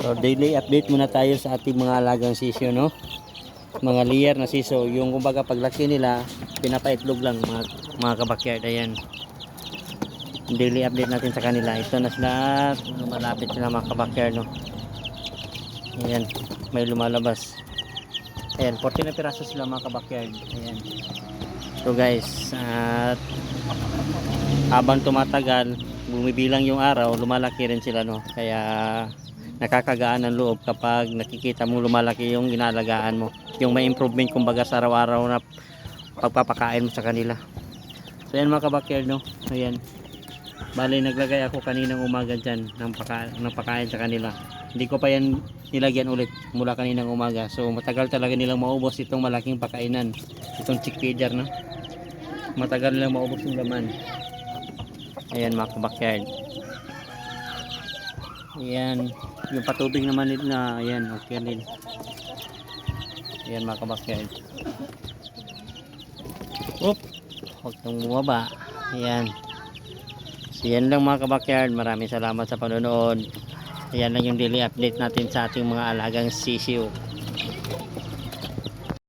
So daily update muna tayo sa ating mga alagang sisyo, no? Mga layer na siso, yung kumbaga paglaki nila, pinapaitlog lang mga kabakyard. Ayan. Daily update natin sa kanila. Ito na sila, lumalapit sila mga kabakyard, no? Ayan, may lumalabas. Ayan, 40 na piraso sila mga kabakyard. Ayan. So guys, at habang tumatagal, bumibilang yung araw, lumalaki rin sila, no? Kaya nakakagaan ng loob kapag nakikita mo lumalaki yung ginalagaan mo, yung may improvement kumbaga sa araw-araw na pagpapakain mo sa kanila. So yan mga kabakyard, no? Ayan, bali naglagay ako kaninang umaga dyan ng pakain sa kanila. Hindi ko pa yan nilagyan ulit mula kaninang umaga, so matagal talaga nilang maubos itong malaking pakainan, itong chick feeder, no? Matagal nilang maubos yung laman. Ayan mga kabakyard. Ayan, yung patubig naman nila, ayan, okay din. Ayan mga kabakyard. Oop, huwag kang bumaba. Ayan. So yan lang mga kabakyard, maraming salamat sa panonood. Ayan lang yung daily update natin sa ating mga alagang sisiw.